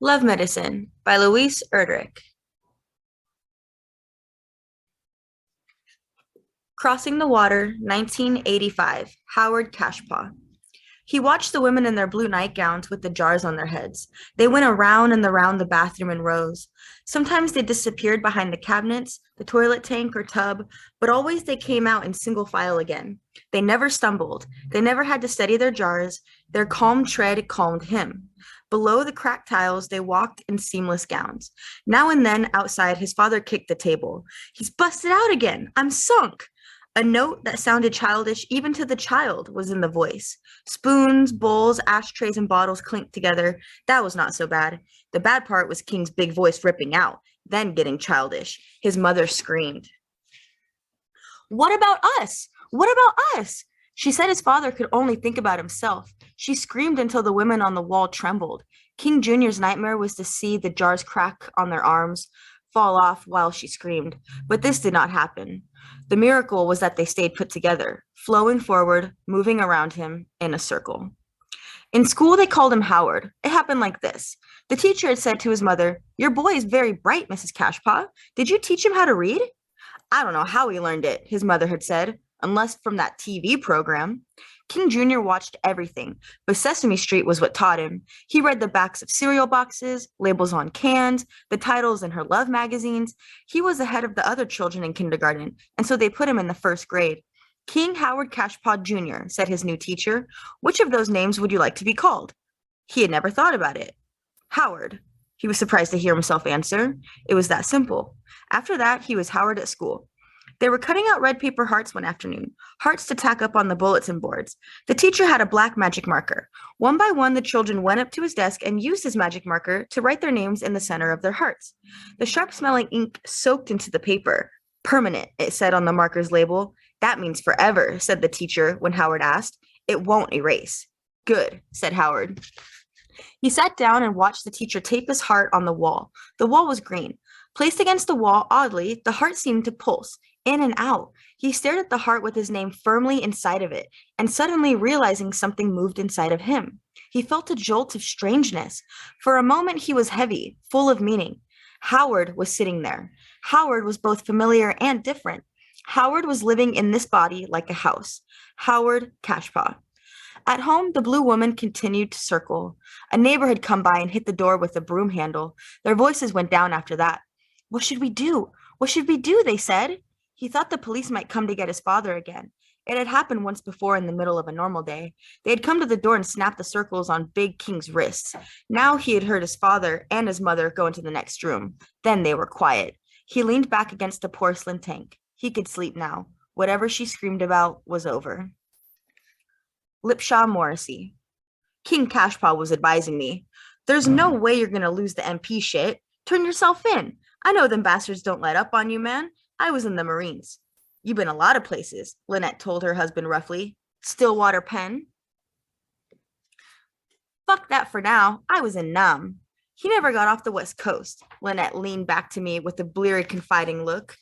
Love Medicine by Louise Erdrich. Crossing the Water, 1985, Howard Cashpaw. He watched the women in their blue nightgowns with the jars on their heads. They went around and around the bathroom in rows. Sometimes they disappeared behind the cabinets, the toilet tank, or tub, but always they came out in single file again. They never stumbled. They never had to steady their jars. Their calm tread calmed him. Below the cracked tiles, they walked in seamless gowns. Now and then, outside, his father kicked the table. He's busted out again. I'm sunk. A note that sounded childish even to the child was in the voice. Spoons, bowls, ashtrays, and bottles clinked together. That was not so bad. The bad part was King's big voice ripping out, then getting childish. His mother screamed. What about us? What about us? She said his father could only think about himself. She screamed until the women on the wall trembled. King Jr.'s nightmare was to see the jars crack on their arms, fall off while she screamed. But this did not happen. The miracle was that they stayed put together, flowing forward, moving around him in a circle. In school, they called him Howard. It happened like this. The teacher had said to his mother, "Your boy is very bright, Mrs. Cashpaw. Did you teach him how to read?" "I don't know how he learned it," his mother had said, "unless from that TV program." King Jr. watched everything, but Sesame Street was what taught him. He read the backs of cereal boxes, labels on cans, the titles in her love magazines. He was ahead of the other children in kindergarten, and so they put him in the first grade. "King Howard Cashpaw Jr.," said his new teacher. "Which of those names would you like to be called?" He had never thought about it. Howard. He was surprised to hear himself answer. It was that simple. After that, he was Howard at school. They were cutting out red paper hearts one afternoon, hearts to tack up on the bulletin boards. The teacher had a black magic marker. One by one, the children went up to his desk and used his magic marker to write their names in the center of their hearts. The sharp-smelling ink soaked into the paper. "Permanent," it said on the marker's label. "That means forever," said the teacher when Howard asked. "It won't erase." "Good," said Howard. He sat down and watched the teacher tape his heart on the wall. The wall was green. Placed against the wall, oddly, the heart seemed to pulse, in and out. He stared at the heart with his name firmly inside of it, and suddenly realizing something moved inside of him. He felt a jolt of strangeness. For a moment, he was heavy, full of meaning. Howard was sitting there. Howard was both familiar and different. Howard was living in this body like a house. Howard Cashpaw. At home, the blue woman continued to circle. A neighbor had come by and hit the door with a broom handle. Their voices went down after that. "What should we do? What should we do?" they said. He thought the police might come to get his father again. It had happened once before in the middle of a normal day. They had come to the door and snapped the circles on Big King's wrists. Now he had heard his father and his mother go into the next room. Then they were quiet. He leaned back against the porcelain tank. He could sleep now. Whatever she screamed about was over. Lipshaw Morrissey. King Cashpaw was advising me. "There's no way you're going to lose the MP shit. Turn yourself in. I know them bastards don't let up on you, man. I was in the Marines." "You've been a lot of places," Lynette told her husband roughly. "Stillwater Pen?" "Fuck that for now. I was in Nam." "He never got off the West Coast." Lynette leaned back to me with a bleary, confiding look.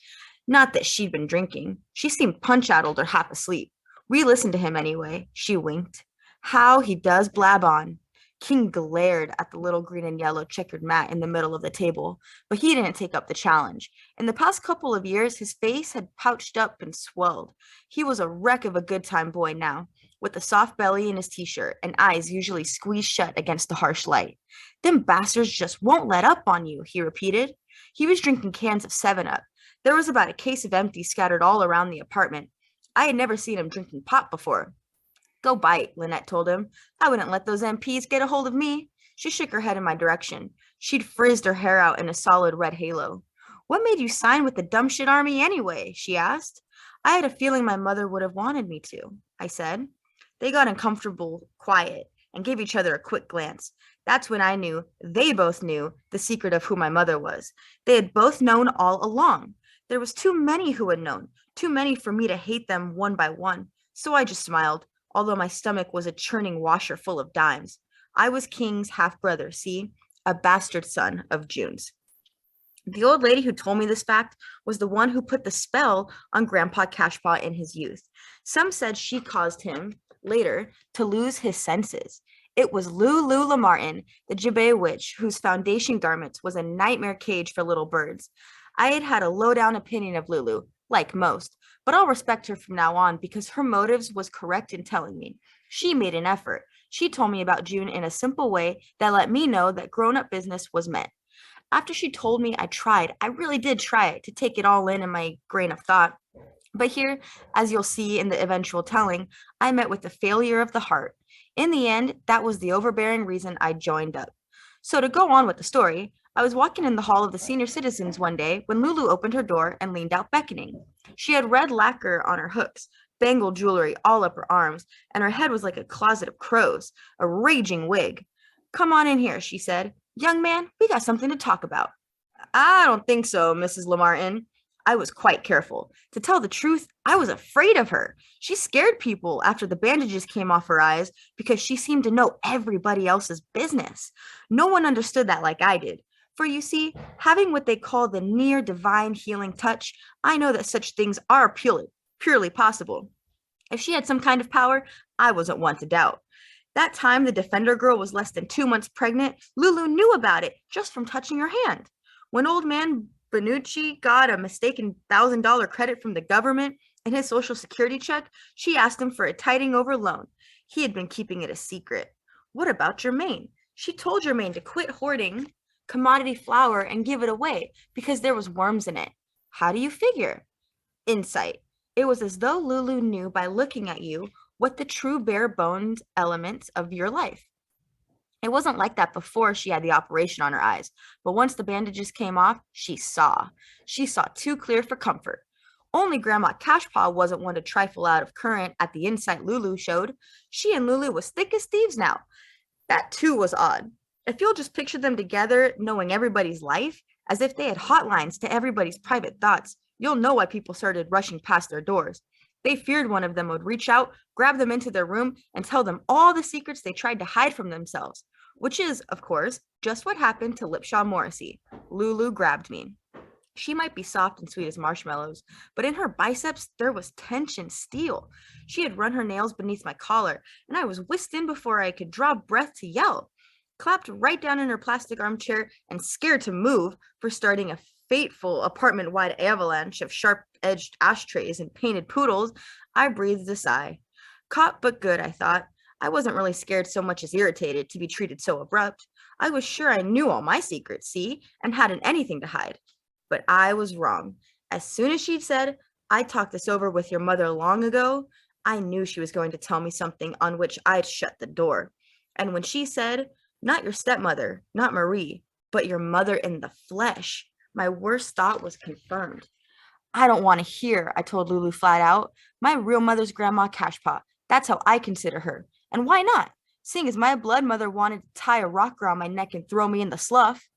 Not that she'd been drinking. She seemed punch-addled or half asleep. "We listened to him anyway." She winked. "How he does blab on." King glared at the little green and yellow checkered mat in the middle of the table, but he didn't take up the challenge. In the past couple of years, his face had pouched up and swelled. He was a wreck of a good time boy now, with a soft belly in his t-shirt and eyes usually squeezed shut against the harsh light. "Them bastards just won't let up on you," he repeated. He was drinking cans of 7-Up. There was about a case of empty scattered all around the apartment. I had never seen him drinking pop before. "Go bite," Lynette told him. "I wouldn't let those MPs get a hold of me." She shook her head in my direction. She'd frizzed her hair out in a solid red halo. "What made you sign with the dumb shit army anyway?" she asked. "I had a feeling my mother would have wanted me to," I said. They got uncomfortable, quiet, and gave each other a quick glance. That's when I knew they both knew the secret of who my mother was. They had both known all along. There was too many who had known, too many for me to hate them one by one. So I just smiled, although my stomach was a churning washer full of dimes. I was King's half-brother, see? A bastard son of June's. The old lady who told me this fact was the one who put the spell on Grandpa Cashpaw in his youth. Some said she caused him, later, to lose his senses. It was Lulu Martin, the Jabé witch, whose foundation garment was a nightmare cage for little birds. I had had a low-down opinion of Lulu, like most, but I'll respect her from now on because her motives was correct in telling me. She made an effort. She told me about June in a simple way that let me know that grown-up business was meant. After she told me, I tried. I really did try to take it all in my grain of thought. But here, as you'll see in the eventual telling, I met with the failure of the heart. In the end, that was the overbearing reason I joined up. So to go on with the story, I was walking in the hall of the senior citizens one day when Lulu opened her door and leaned out beckoning. She had red lacquer on her hooks, bangle jewelry all up her arms, and her head was like a closet of crows, a raging wig. Come on in here, she said. Young man, we got something to talk about. I don't think so, Mrs. Lamartin. I was quite careful. To tell the truth, I was afraid of her. She scared people after the bandages came off her eyes because she seemed to know everybody else's business. No one understood that like I did. For you see, having what they call the near divine healing touch, I know that such things are purely possible. If she had some kind of power, I wasn't one to doubt. That time the Defender girl was less than 2 months pregnant, Lulu knew about it just from touching her hand. When old man Benucci got a mistaken $1,000 credit from the government in his Social Security check, she asked him for a tiding over loan. He had been keeping it a secret. What about Germaine? She told Germaine to quit hoarding commodity flour and give it away because there was worms in it. How do you figure? Insight. It was as though Lulu knew by looking at you what the true bare bones elements of your life. It wasn't like that before she had the operation on her eyes, but once the bandages came off, she saw. She saw too clear for comfort. Only Grandma Cashpaw wasn't one to trifle out of current at the insight Lulu showed. She and Lulu was thick as thieves now. That too was odd. If you'll just picture them together, knowing everybody's life, as if they had hotlines to everybody's private thoughts, you'll know why people started rushing past their doors. They feared one of them would reach out, grab them into their room, and tell them all the secrets they tried to hide from themselves, which is, of course, just what happened to Lipshaw Morrissey. Lulu grabbed me. She might be soft and sweet as marshmallows, but in her biceps there was tension steel. She had run her nails beneath my collar, and I was whisked in before I could draw breath to yell. Clapped right down in her plastic armchair and scared to move for starting a fateful apartment-wide avalanche of sharp-edged ashtrays and painted poodles, I breathed a sigh. Caught but good, I thought. I wasn't really scared so much as irritated to be treated so abrupt. I was sure I knew all my secrets, see, and hadn't anything to hide. But I was wrong. As soon as she'd said, I talked this over with your mother long ago, I knew she was going to tell me something on which I'd shut the door. And when she said, not your stepmother, not Marie, but your mother in the flesh, my worst thought was confirmed. I don't want to hear, I told Lulu flat out. My real mother's Grandma Cashpaw. That's how I consider her. And why not? Seeing as my blood mother wanted to tie a rock around my neck and throw me in the slough.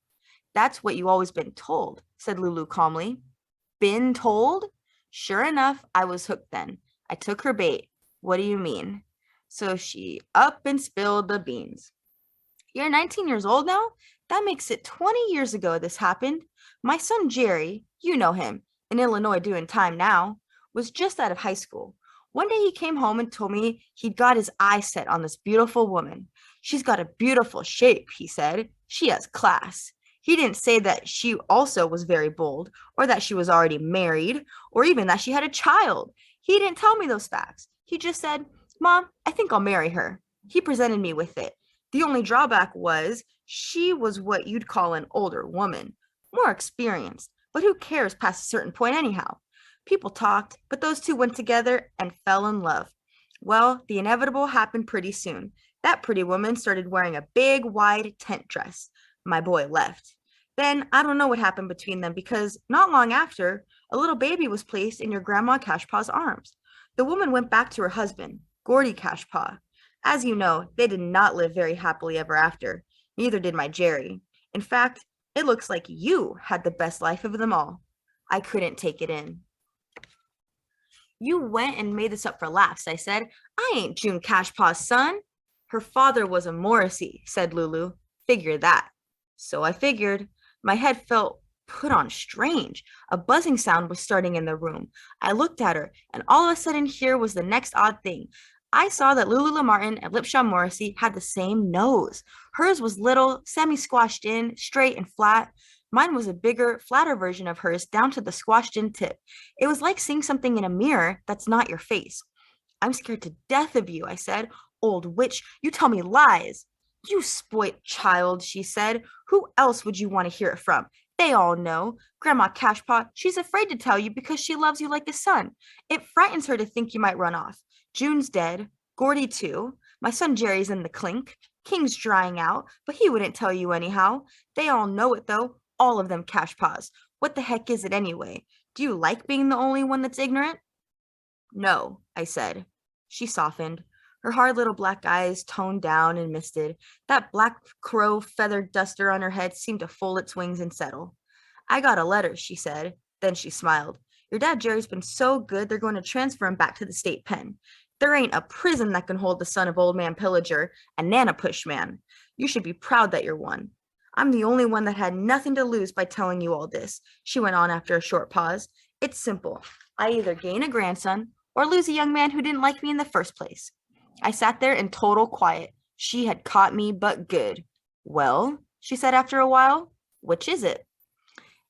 That's what you always been told, said Lulu calmly. Been told? Sure enough, I was hooked then. I took her bait. What do you mean? So she up and spilled the beans. You're 19 years old now? That makes it 20 years ago this happened. My son Jerry, you know him, in Illinois doing time now, was just out of high school. One day he came home and told me he'd got his eye set on this beautiful woman. She's got a beautiful shape, he said. She has class. He didn't say that she also was very bold, or that she was already married, or even that she had a child. He didn't tell me those facts. He just said, Mom, I think I'll marry her. He presented me with it. The only drawback was she was what you'd call an older woman, more experienced, but who cares past a certain point anyhow? People talked, but those two went together and fell in love. Well, the inevitable happened pretty soon. That pretty woman started wearing a big, wide tent dress. My boy left. Then I don't know what happened between them because not long after, a little baby was placed in your Grandma Cashpaw's arms. The woman went back to her husband, Gordy Cashpaw. As you know, they did not live very happily ever after. Neither did my Jerry. In fact, it looks like you had the best life of them all. I couldn't take it in. You went and made this up for laughs, I said. I ain't June Cashpaw's son. Her father was a Morrissey, said Lulu. Figure that. So I figured. My head felt put on strange. A buzzing sound was starting in the room. I looked at her, and all of a sudden here was the next odd thing. I saw that Lulu Martin and Lipshaw Morrissey had the same nose. Hers was little, semi squashed in, straight and flat. Mine was a bigger, flatter version of hers down to the squashed in tip. It was like seeing something in a mirror that's not your face. I'm scared to death of you, I said. Old witch, you tell me lies. You spoilt child, she said. Who else would you want to hear it from? They all know. Grandma Cashpaw, she's afraid to tell you because she loves you like a son. It frightens her to think you might run off. June's dead. Gordy too. My son Jerry's in the clink. King's drying out, but he wouldn't tell you anyhow. They all know it though. All of them Cashpaws. What the heck is it anyway? Do you like being the only one that's ignorant? No, I said. She softened. Her hard little black eyes toned down and misted. That black crow feathered duster on her head seemed to fold its wings and settle. I got a letter, she said. Then she smiled. Your dad Jerry's been so good they're going to transfer him back to the state pen. There ain't a prison that can hold the son of Old Man Pillager and Nana Pushman. You should be proud that you're one. I'm the only one that had nothing to lose by telling you all this, she went on after a short pause. It's simple. I either gain a grandson or lose a young man who didn't like me in the first place. I sat there in total quiet. She had caught me, but good. Well, she said after a while, which is it?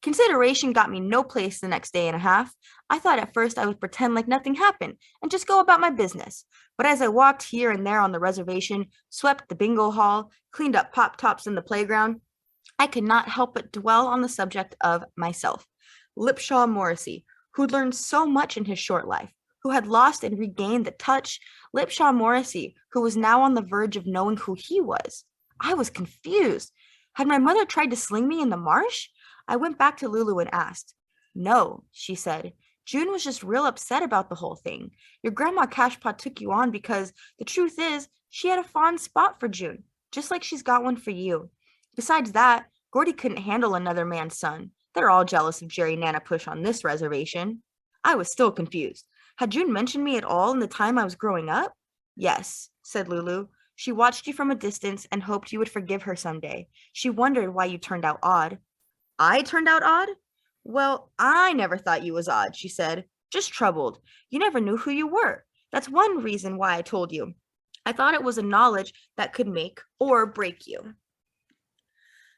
Consideration got me no place the next day and a half. I thought at first I would pretend like nothing happened and just go about my business. But as I walked here and there on the reservation, swept the bingo hall, cleaned up pop tops in the playground, I could not help but dwell on the subject of myself. Lipshaw Morrissey, who'd learned so much in his short life, who had lost and regained the touch, Lipshaw Morrissey, who was now on the verge of knowing who he was. I was confused. Had my mother tried to sling me in the marsh? I went back to Lulu and asked. No, she said. June was just real upset about the whole thing. Your grandma Cashpaw took you on because the truth is she had a fond spot for June, just like she's got one for you. Besides that, Gordy couldn't handle another man's son. They're all jealous of Jerry Nana Push on this reservation. I was still confused. Had June mentioned me at all in the time I was growing up? Yes, said Lulu. She watched you from a distance and hoped you would forgive her someday. She wondered why you turned out odd. I turned out odd? Well, I never thought you was odd, she said. Just troubled. You never knew who you were. That's one reason why I told you. I thought it was a knowledge that could make or break you.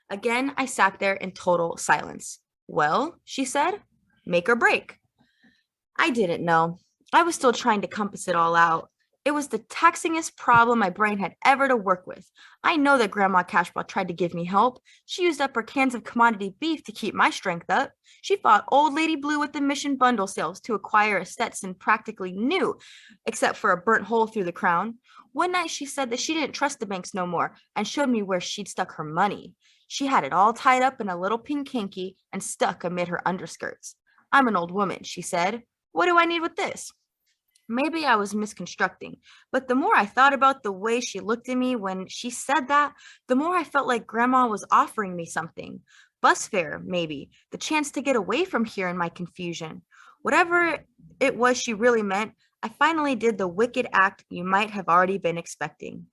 Again, I sat there in total silence. Well, she said, make or break. I didn't know. I was still trying to compass it all out. It was the taxingest problem my brain had ever to work with. I know that Grandma Cashpaw tried to give me help. She used up her cans of commodity beef to keep my strength up. She fought Old Lady Blue with the mission bundle sales to acquire a Stetson practically new, except for a burnt hole through the crown. One night she said that she didn't trust the banks no more and showed me where she'd stuck her money. She had it all tied up in a little pink hanky and stuck amid her underskirts. I'm an old woman, she said. What do I need with this? Maybe I was misconstructing, but the more I thought about the way she looked at me when she said that, the more I felt like Grandma was offering me something. Bus fare, maybe, the chance to get away from here in my confusion. Whatever it was she really meant, I finally did the wicked act you might have already been expecting.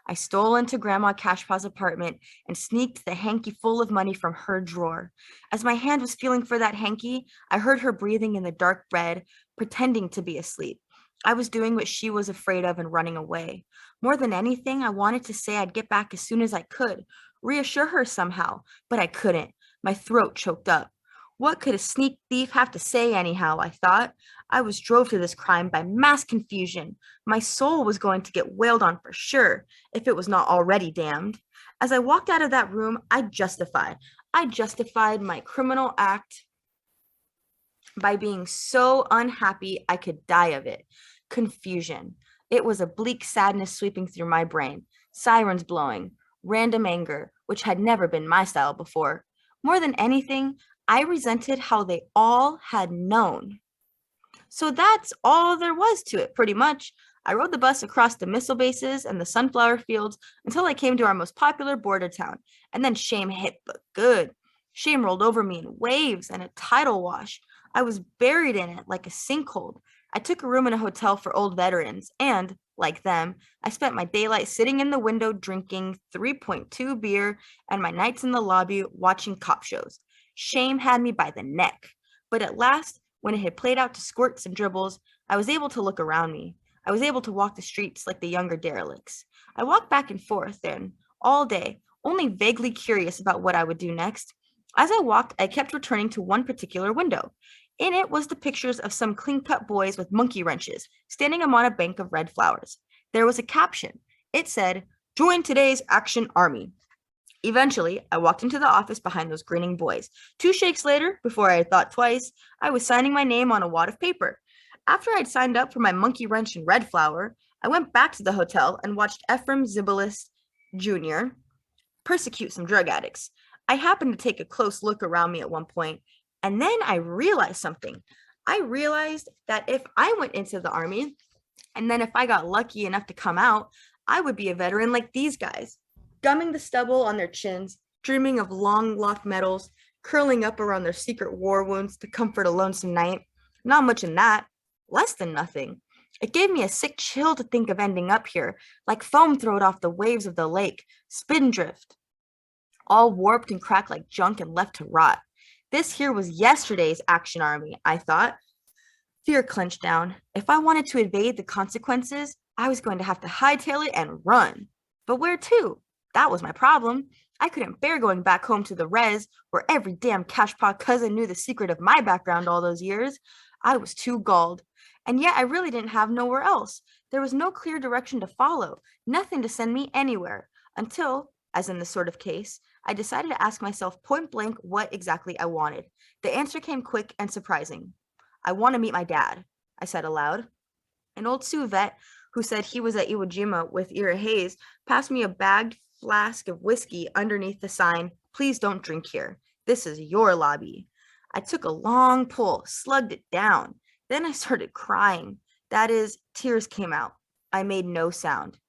I stole into Grandma Cashpaw's apartment and sneaked the hanky full of money from her drawer. As my hand was feeling for that hanky, I heard her breathing in the dark bed, pretending to be asleep. I was doing what she was afraid of and running away. More than anything, I wanted to say I'd get back as soon as I could, reassure her somehow, but I couldn't. My throat choked up. What could a sneak thief have to say anyhow, I thought. I was drove to this crime by mass confusion. My soul was going to get wailed on for sure, if it was not already damned. As I walked out of that room, I justified my criminal act by being so unhappy I could die of it. Confusion. It was a bleak sadness sweeping through my brain, sirens blowing, random anger, which had never been my style before. More than anything, I resented how they all had known. So that's all there was to it, pretty much. I rode the bus across the missile bases and the sunflower fields until I came to our most popular border town, and then shame hit but good. Shame rolled over me in waves and a tidal wash. I was buried in it like a sinkhole. I took a room in a hotel for old veterans, and, like them, I spent my daylight sitting in the window drinking 3.2 beer and my nights in the lobby watching cop shows. Shame had me by the neck. But at last, when it had played out to squirts and dribbles, I was able to look around me. I was able to walk the streets like the younger derelicts. I walked back and forth then, all day, only vaguely curious about what I would do next. As I walked, I kept returning to one particular window. In it was the pictures of some clean-cut boys with monkey wrenches, standing on a bank of red flowers. There was a caption. It said, "Join today's Action Army." Eventually, I walked into the office behind those grinning boys. 2 shakes later, before I had thought twice, I was signing my name on a wad of paper. After I'd signed up for my monkey wrench and red flower, I went back to the hotel and watched Ephraim Zibilis Jr. persecute some drug addicts. I happened to take a close look around me at one point, and then I realized something. I realized that if I went into the army, and then if I got lucky enough to come out, I would be a veteran like these guys, gumming the stubble on their chins, dreaming of long locked medals, curling up around their secret war wounds to comfort a lonesome night. Not much in that, less than nothing. It gave me a sick chill to think of ending up here, like foam thrown off the waves of the lake, spindrift, all warped and cracked like junk and left to rot. This here was yesterday's Action Army, I thought. Fear clenched down. If I wanted to evade the consequences, I was going to have to hightail it and run. But where to? That was my problem. I couldn't bear going back home to the res, where every damn cashpaw cousin knew the secret of my background all those years. I was too galled. And yet I really didn't have nowhere else. There was no clear direction to follow, nothing to send me anywhere, until, as in this sort of case, I decided to ask myself point blank what exactly I wanted. The answer came quick and surprising. "I want to meet my dad," I said aloud. An old Sioux vet who said he was at Iwo Jima with Ira Hayes passed me a bagged flask of whiskey underneath the sign, "Please don't drink here. This is your lobby." I took a long pull, slugged it down. Then I started crying. That is, tears came out. I made no sound.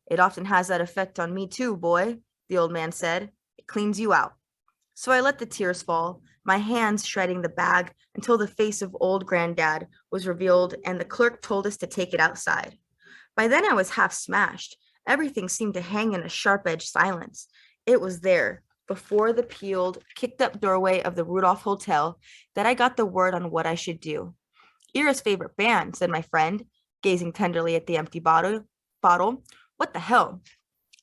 "It often has that effect on me too, boy," the old man said. "It cleans you out." So I let the tears fall, my hands shredding the bag until the face of old granddad was revealed and the clerk told us to take it outside. By then I was half smashed. Everything seemed to hang in a sharp-edged silence. It was there, before the peeled, kicked-up doorway of the Rudolph Hotel, that I got the word on what I should do. "Ira's favorite band," said my friend, gazing tenderly at the empty bottle. "What the hell?"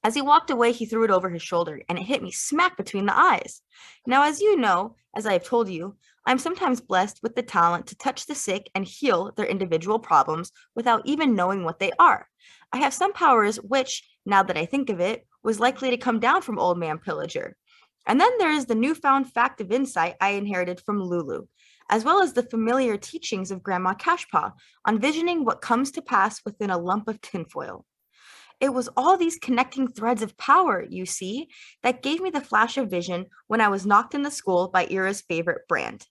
As he walked away, he threw it over his shoulder, and it hit me smack between the eyes. Now, as you know, as I have told you, I am sometimes blessed with the talent to touch the sick and heal their individual problems without even knowing what they are. I have some powers which, now that I think of it, was likely to come down from Old Man Pillager. And then there is the newfound fact of insight I inherited from Lulu, as well as the familiar teachings of Grandma Cashpaw on visioning what comes to pass within a lump of tinfoil. It was all these connecting threads of power, you see, that gave me the flash of vision when I was knocked in the school by Ira's favorite brand.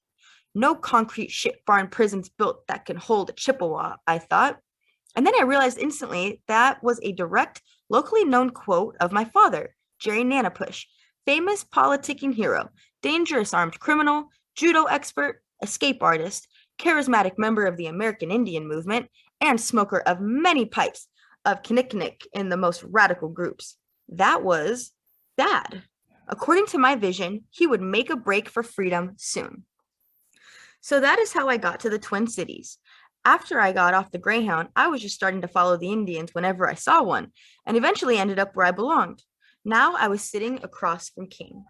No concrete shit barn prison's built that can hold a Chippewa, I thought. And then I realized instantly that was a direct, locally known quote of my father, Jerry Nanapush, famous politicking hero, dangerous armed criminal, judo expert, escape artist, charismatic member of the American Indian movement, and smoker of many pipes of kinnikinnick in the most radical groups. That was Dad. According to my vision, he would make a break for freedom soon. So that is how I got to the Twin Cities. After I got off the Greyhound, I was just starting to follow the Indians whenever I saw one, and eventually ended up where I belonged. Now I was sitting across from King.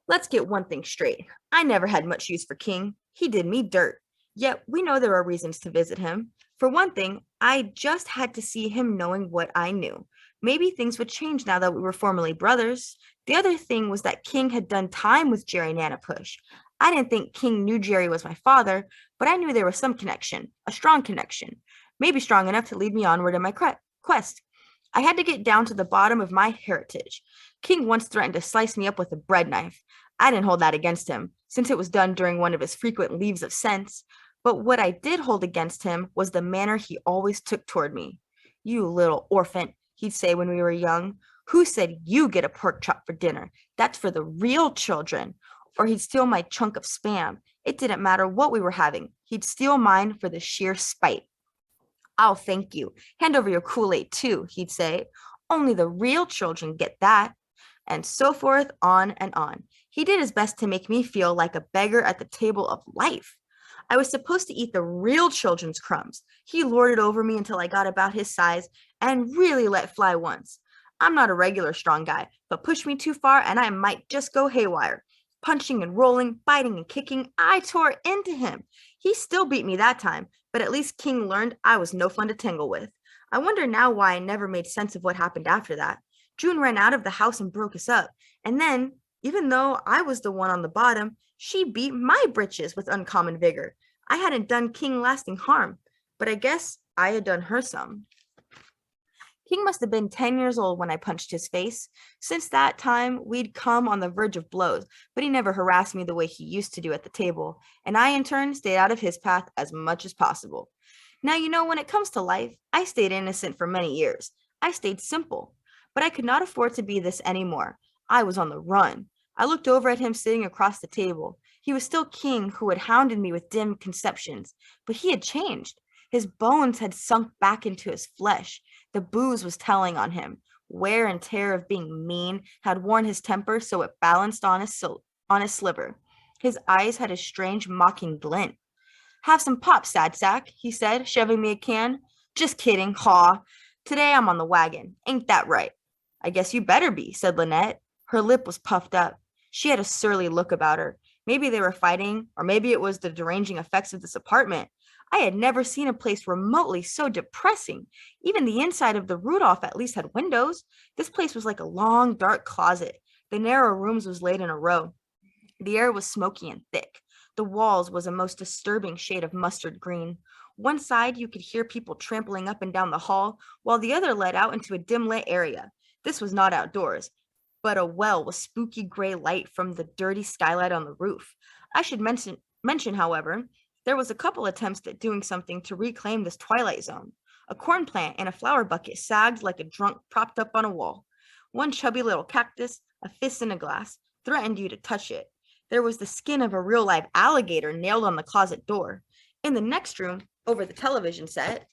Let's get one thing straight. I never had much use for King. He did me dirt. Yet we know there are reasons to visit him. For one thing, I just had to see him knowing what I knew. Maybe things would change now that we were formally brothers. The other thing was that King had done time with Jerry Nanapush. I didn't think King knew Jerry was my father, but I knew there was some connection, a strong connection, maybe strong enough to lead me onward in my quest. I had to get down to the bottom of my heritage. King once threatened to slice me up with a bread knife. I didn't hold that against him, since it was done during one of his frequent leaves of sense. But what I did hold against him was the manner he always took toward me. "You little orphan," he'd say when we were young. "Who said you get a pork chop for dinner? That's for the real children." Or he'd steal my chunk of Spam. It didn't matter what we were having. He'd steal mine for the sheer spite. "I'll thank you. Hand over your Kool-Aid too," he'd say. "Only the real children get that." And so forth, on and on. He did his best to make me feel like a beggar at the table of life. I was supposed to eat the real children's crumbs. He lorded over me until I got about his size and really let fly once. I'm not a regular strong guy, but push me too far and I might just go haywire. Punching and rolling, biting and kicking, I tore into him. He still beat me that time, but at least King learned I was no fun to tangle with. I wonder now why I never made sense of what happened after that. June ran out of the house and broke us up, and then, even though I was the one on the bottom, she beat my britches with uncommon vigor. I hadn't done King lasting harm, but I guess I had done her some. King must have been 10 years old when I punched his face. Since that time, we'd come on the verge of blows, but he never harassed me the way he used to do at the table, and I, in turn, stayed out of his path as much as possible. Now, when it comes to life, I stayed innocent for many years. I stayed simple, but I could not afford to be this anymore. I was on the run. I looked over at him sitting across the table. He was still King who had hounded me with dim conceptions, but he had changed. His bones had sunk back into his flesh. The booze was telling on him. Wear and tear of being mean had worn his temper so it balanced on his sliver. His eyes had a strange mocking glint. "Have some pop, sad sack," he said, shoving me a can. "Just kidding, haw. Today I'm on the wagon. Ain't that right?" "I guess you better be," said Lynette. Her lip was puffed up. She had a surly look about her. Maybe they were fighting, or maybe it was the deranging effects of this apartment. I had never seen a place remotely so depressing. Even the inside of the Rudolph at least had windows. This place was like a long, dark closet. The narrow rooms was laid in a row. The air was smoky and thick. The walls was a most disturbing shade of mustard green. One side you could hear people trampling up and down the hall, while the other led out into a dim-lit area. This was not outdoors, but a well with spooky gray light from the dirty skylight on the roof. I should mention, however, there was a couple attempts at doing something to reclaim this twilight zone. A corn plant and a flower bucket sagged like a drunk propped up on a wall. One chubby little cactus, a fist in a glass, threatened you to touch it. There was the skin of a real live alligator nailed on the closet door. In the next room, over the television set,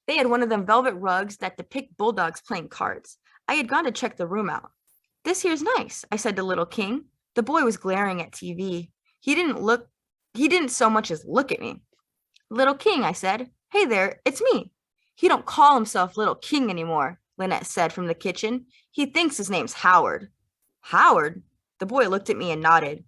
they had one of them velvet rugs that depict bulldogs playing cards. I had gone to check the room out. "This here's nice," I said to little King. The boy was glaring at TV. He didn't so much as look at me. "Little King," I said. "Hey there, it's me." "He don't call himself Little King anymore," Lynette said from the kitchen. "He thinks his name's Howard." "Howard?" The boy looked at me and nodded.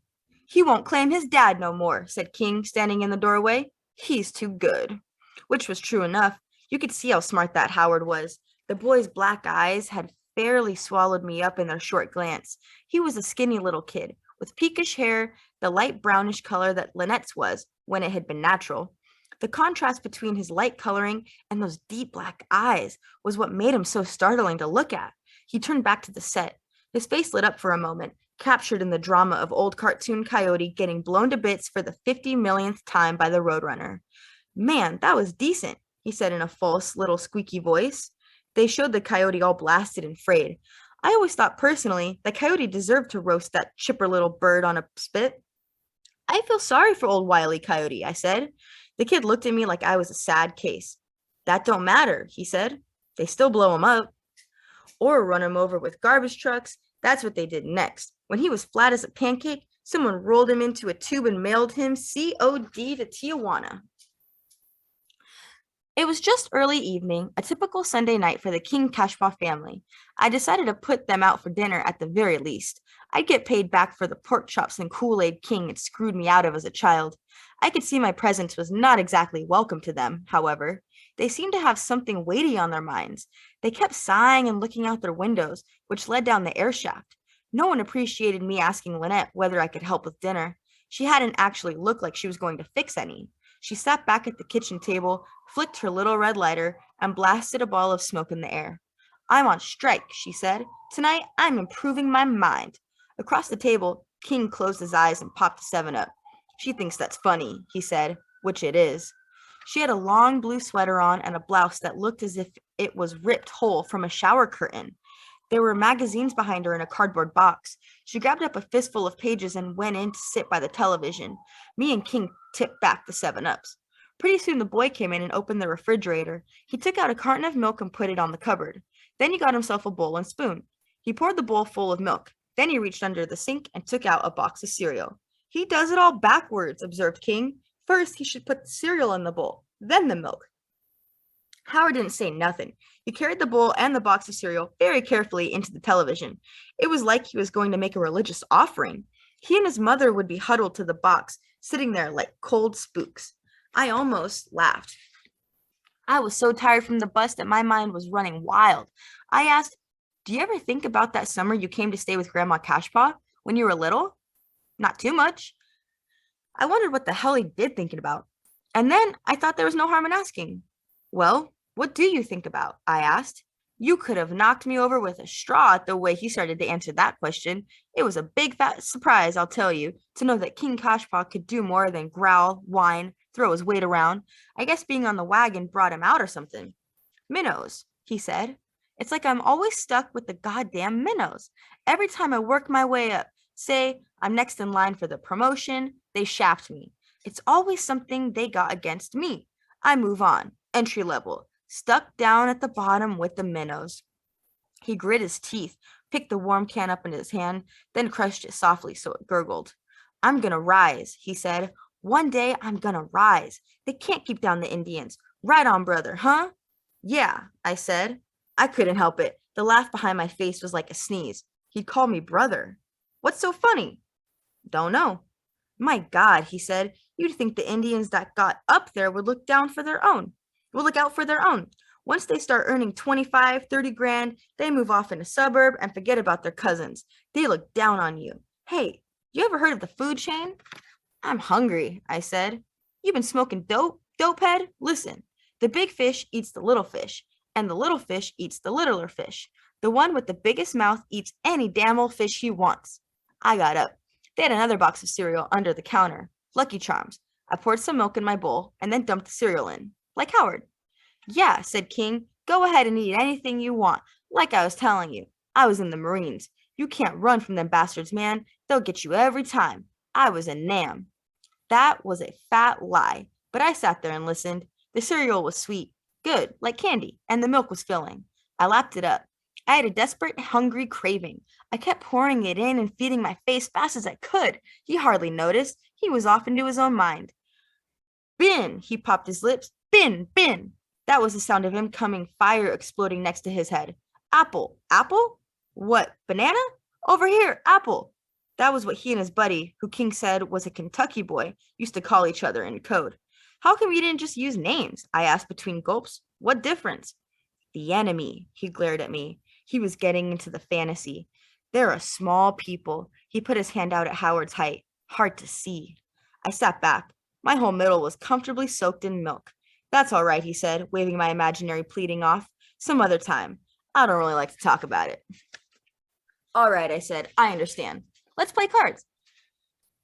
"He won't claim his dad no more," said King, standing in the doorway. "He's too good." Which was true enough. You could see how smart that Howard was. The boy's black eyes had fairly swallowed me up in their short glance. He was a skinny little kid, with peakish hair, the light brownish color that Lynette's was, when it had been natural. The contrast between his light coloring and those deep black eyes was what made him so startling to look at. He turned back to the set. His face lit up for a moment, captured in the drama of old cartoon Coyote getting blown to bits for the 50 millionth time by the Roadrunner. "Man, that was decent," he said in a false, little squeaky voice. They showed the Coyote all blasted and frayed. I always thought personally that Coyote deserved to roast that chipper little bird on a spit. "I feel sorry for old Wile E. Coyote," I said. The kid looked at me like I was a sad case. "That don't matter," he said. "They still blow him up. Or run him over with garbage trucks. That's what they did next. When he was flat as a pancake, someone rolled him into a tube and mailed him COD to Tijuana." It was just early evening, a typical Sunday night for the King Cashpaw family. I decided to put them out for dinner at the very least. I'd get paid back for the pork chops and Kool-Aid King had screwed me out of as a child. I could see my presence was not exactly welcome to them, however. They seemed to have something weighty on their minds. They kept sighing and looking out their windows, which led down the air shaft. No one appreciated me asking Lynette whether I could help with dinner. She hadn't actually looked like she was going to fix any. She sat back at the kitchen table, flicked her little red lighter, and blasted a ball of smoke in the air. "I'm on strike," she said. "Tonight, I'm improving my mind." Across the table, King closed his eyes and popped a 7-Up. "She thinks that's funny," he said, which it is. She had a long blue sweater on and a blouse that looked as if it was ripped whole from a shower curtain. There were magazines behind her in a cardboard box. She grabbed up a fistful of pages and went in to sit by the television. Me and King tipped back the 7-Ups. Pretty soon the boy came in and opened the refrigerator. He took out a carton of milk and put it on the cupboard. Then he got himself a bowl and spoon. He poured the bowl full of milk. Then he reached under the sink and took out a box of cereal. He does it all backwards, observed King. First, he should put the cereal in the bowl, then the milk. Howard didn't say nothing. He carried the bowl and the box of cereal very carefully into the television. It was like he was going to make a religious offering. He and his mother would be huddled to the box, sitting there like cold spooks. I almost laughed. I was so tired from the bus that my mind was running wild. I asked, "Do you ever think about that summer you came to stay with Grandma Cashpaw when you were little?" "Not too much." I wondered what the hell he did thinking about. And then I thought there was no harm in asking. "Well, what do you think about?" I asked. You could have knocked me over with a straw at the way he started to answer that question. It was a big fat surprise, I'll tell you, to know that King Cashpaw could do more than growl, whine, throw his weight around. I guess being on the wagon brought him out or something. "Minnows," he said. "It's like I'm always stuck with the goddamn minnows. Every time I work my way up, say I'm next in line for the promotion, they shaft me. It's always something they got against me. I move on, entry level, stuck down at the bottom with the minnows." He grit his teeth, picked the warm can up in his hand, then crushed it softly so it gurgled. "I'm gonna rise," he said. "One day I'm gonna rise. They can't keep down the Indians. Right on, brother, huh?" "Yeah," I said. I couldn't help it. The laugh behind my face was like a sneeze. He'd call me brother. "What's so funny?" "Don't know." "My God," he said, "you'd think the Indians that got up there would look out for their own. Once they start earning 25, 30 grand, they move off in a suburb and forget about their cousins. They look down on you. Hey, you ever heard of the food chain?" "I'm hungry," I said. "You've been smoking dope, dopehead? Listen, the big fish eats the little fish, and the little fish eats the littler fish. The one with the biggest mouth eats any damn old fish he wants." I got up. They had another box of cereal under the counter. Lucky Charms. I poured some milk in my bowl and then dumped the cereal in, like Howard. "Yeah," said King. "Go ahead and eat anything you want. Like I was telling you, I was in the Marines. You can't run from them bastards, man. They'll get you every time. I was a Nam." That was a fat lie, but I sat there and listened. The cereal was sweet, good, like candy, and the milk was filling. I lapped it up. I had a desperate, hungry craving. I kept pouring it in and feeding my face fast as I could. He hardly noticed. He was off into his own mind. "Bin!" He popped his lips. "Bin! Bin!" That was the sound of incoming fire exploding next to his head. "Apple! Apple? What, banana? Over here, apple!" That was what he and his buddy, who King said was a Kentucky boy, used to call each other in code. "How come you didn't just use names?" I asked between gulps. "What difference?" "The enemy," he glared at me. He was getting into the fantasy. "They're a small people." He put his hand out at Howard's height. "Hard to see." I sat back. My whole middle was comfortably soaked in milk. "That's all right," he said, waving my imaginary pleading off. "Some other time. I don't really like to talk about it." "All right," I said. "I understand. Let's play cards."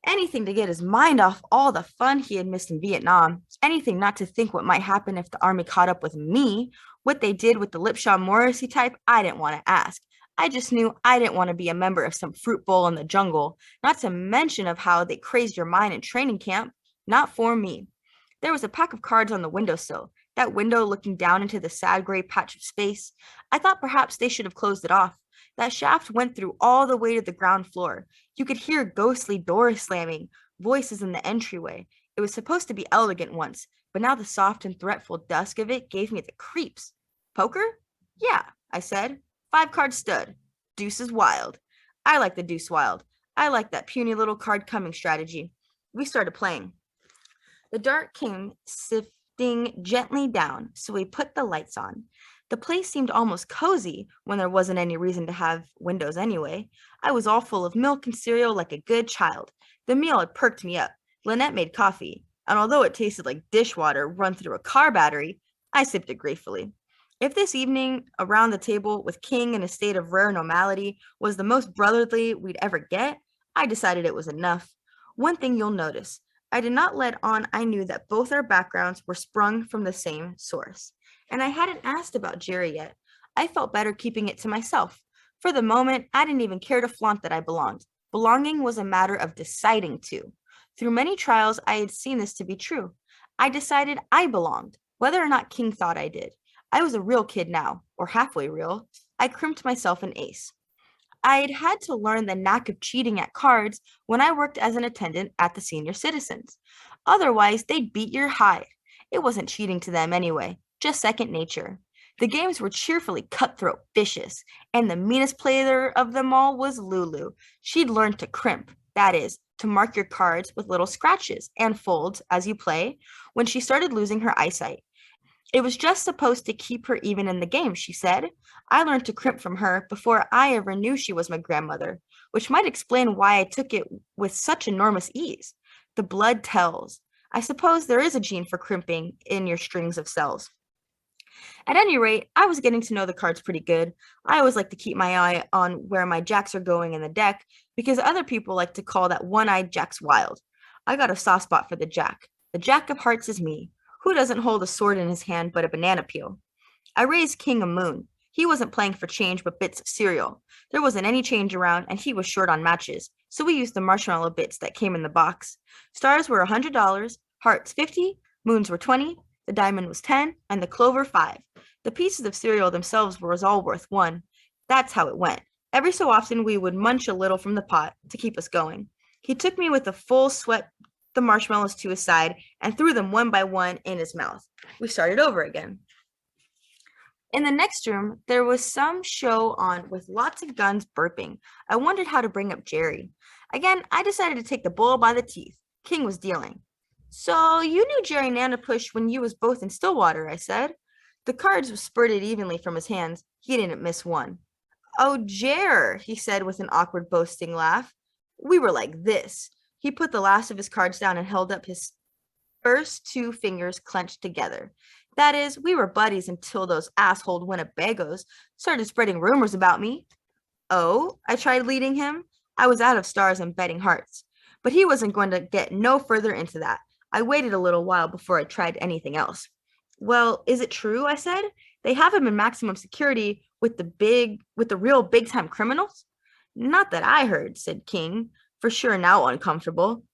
Anything to get his mind off all the fun he had missed in Vietnam. Anything not to think what might happen if the army caught up with me. What they did with the Lipshaw Morrissey type, I didn't want to ask. I just knew I didn't want to be a member of some fruit bowl in the jungle, not to mention of how they crazed your mind in training camp. Not for me. There was a pack of cards on the windowsill, that window looking down into the sad gray patch of space. I thought perhaps they should have closed it off. That shaft went through all the way to the ground floor. You could hear ghostly doors slamming, voices in the entryway. It was supposed to be elegant once, but now the soft and threatful dusk of it gave me the creeps. "Poker?" "Yeah," I said. 5-card stud. Deuce is wild. I like the deuce wild. I like that puny little card coming strategy. We started playing. The dark came sifting gently down, so we put the lights on. The place seemed almost cozy when there wasn't any reason to have windows anyway. I was all full of milk and cereal like a good child. The meal had perked me up. Lynette made coffee, and although it tasted like dishwater run through a car battery, I sipped it gratefully. If this evening around the table with King in a state of rare normality was the most brotherly we'd ever get, I decided it was enough. One thing you'll notice, I did not let on I knew that both our backgrounds were sprung from the same source. And I hadn't asked about Jerry yet. I felt better keeping it to myself. For the moment, I didn't even care to flaunt that I belonged. Belonging was a matter of deciding to. Through many trials, I had seen this to be true. I decided I belonged, whether or not King thought I did. I was a real kid now, or halfway real. I crimped myself an ace. I'd had to learn the knack of cheating at cards when I worked as an attendant at the senior citizens. Otherwise, they'd beat your hide. It wasn't cheating to them anyway, just second nature. The games were cheerfully cutthroat vicious, and the meanest player of them all was Lulu. She'd learned to crimp, that is, to mark your cards with little scratches and folds as you play, when she started losing her eyesight. It was just supposed to keep her even in the game, she said. I learned to crimp from her before I ever knew she was my grandmother, which might explain why I took it with such enormous ease. The blood tells. I suppose there is a gene for crimping in your strings of cells. At any rate, I was getting to know the cards pretty good. I always like to keep my eye on where my jacks are going in the deck because other people like to call that one-eyed jacks wild. I got a soft spot for the jack. The jack of hearts is me. Who doesn't hold a sword in his hand but a banana peel? I raised King a moon. He wasn't playing for change but bits of cereal. There wasn't any change around and he was short on matches, so we used the marshmallow bits that came in the box. Stars were $100, hearts 50, moons were 20, the diamond was 10, and the clover 5. The pieces of cereal themselves were all worth 1. That's how it went. Every so often we would munch a little from the pot to keep us going. He took me with a full sweat the marshmallows to his side and threw them one by one in his mouth. We started over again. In the next room, there was some show on with lots of guns burping. I wondered how to bring up Jerry. Again, I decided to take the bull by the teeth. King was dealing. So you knew Jerry Nanapush when you was both in Stillwater, I said. The cards spurted evenly from his hands. He didn't miss one. Oh, Jer, he said with an awkward boasting laugh. We were like this. He put the last of his cards down and held up his first 2 fingers clenched together. That is, we were buddies until those asshole Winnebagos started spreading rumors about me. Oh, I tried leading him. I was out of stars and betting hearts. But he wasn't going to get no further into that. I waited a little while before I tried anything else. Well, is it true? I said. They have him in maximum security with the real big time criminals? Not that I heard, said King, for sure now uncomfortable.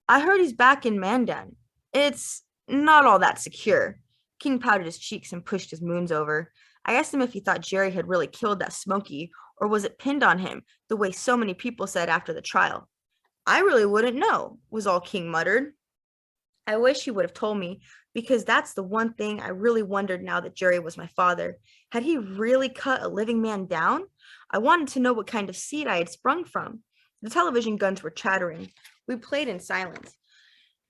I heard he's back in Mandan. It's not all that secure. King pouted his cheeks and pushed his moons over. I asked him if he thought Jerry had really killed that Smoky, or was it pinned on him, the way so many people said after the trial. I really wouldn't know, was all King muttered. I wish he would have told me, because that's the one thing I really wondered now that Jerry was my father. Had he really cut a living man down? I wanted to know what kind of seed I had sprung from. The television guns were chattering. We played in silence.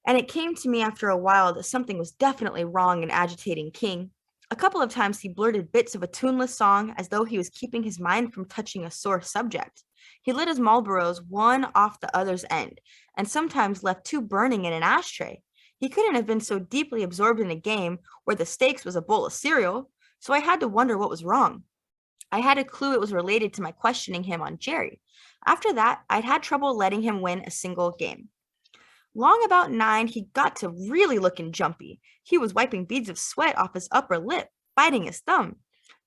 And it came to me after a while that something was definitely wrong and agitating King. A couple of times he blurted bits of a tuneless song as though he was keeping his mind from touching a sore subject. He lit his Marlboros one off the other's end, and sometimes left 2 burning in an ashtray. He couldn't have been so deeply absorbed in a game where the stakes was a bowl of cereal, so I had to wonder what was wrong. I had a clue it was related to my questioning him on Jerry. After that, I'd had trouble letting him win a single game. Long about 9, he got to really looking jumpy. He was wiping beads of sweat off his upper lip, biting his thumb.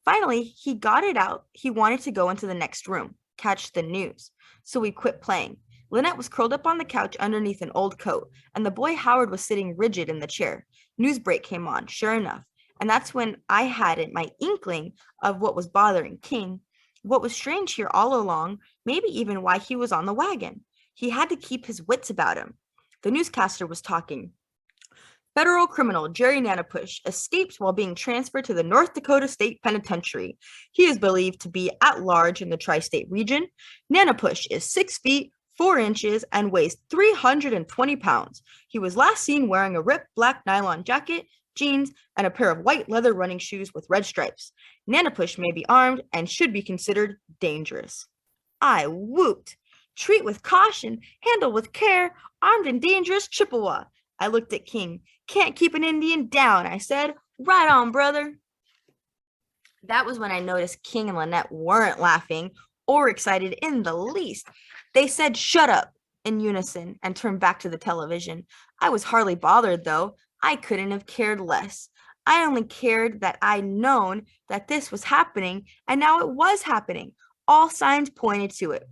Finally, he got it out. He wanted to go into the next room, catch the news. So we quit playing. Lynette was curled up on the couch underneath an old coat, and the boy Howard was sitting rigid in the chair. Newsbreak came on, sure enough, and that's when I had it, my inkling of what was bothering King. What was strange here all along, maybe even why he was on the wagon. He had to keep his wits about him. The newscaster was talking. Federal criminal Jerry Nanapush escaped while being transferred to the North Dakota State Penitentiary. He is believed to be at large in the tri-state region. Nanapush is 6 feet, 4 inches, and weighs 320 pounds. He was last seen wearing a ripped black nylon jacket, jeans, and a pair of white leather running shoes with red stripes. Nanapush may be armed and should be considered dangerous. I whooped. Treat with caution, handle with care, armed and dangerous Chippewa. I looked at King. Can't keep an Indian down, I said. Right on, brother. That was when I noticed King and Lynette weren't laughing or excited in the least. They said, shut up, in unison, and turned back to the television. I was hardly bothered, though. I couldn't have cared less. I only cared that I'd known that this was happening, and now it was happening. All signs pointed to it.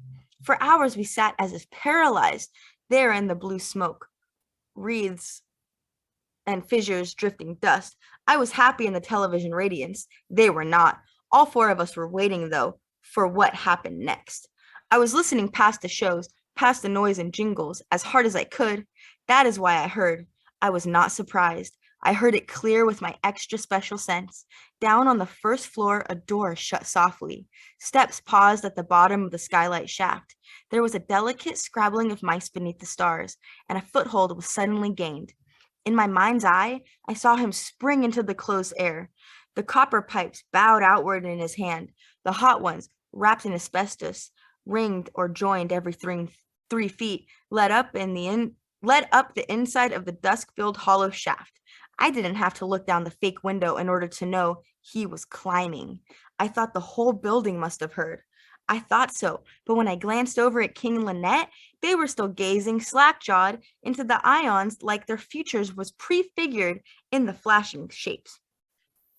For hours we sat as if paralyzed, there in the blue smoke, wreaths and fissures drifting dust. I was happy in the television radiance. They were not. All 4 of us were waiting, though, for what happened next. I was listening past the shows, past the noise and jingles, as hard as I could. That is why I heard. I was not surprised. I heard it clear with my extra special sense. Down on the first floor, a door shut softly. Steps paused at the bottom of the skylight shaft. There was a delicate scrabbling of mice beneath the stars, and a foothold was suddenly gained. In my mind's eye, I saw him spring into the closed air. The copper pipes bowed outward in his hand, the hot ones, wrapped in asbestos, ringed or joined every 3 feet, led up the inside of the dusk-filled hollow shaft. I didn't have to look down the fake window in order to know he was climbing. I thought the whole building must have heard. I thought so, but when I glanced over at King and Lynette, they were still gazing slack-jawed into the ions like their futures was prefigured in the flashing shapes.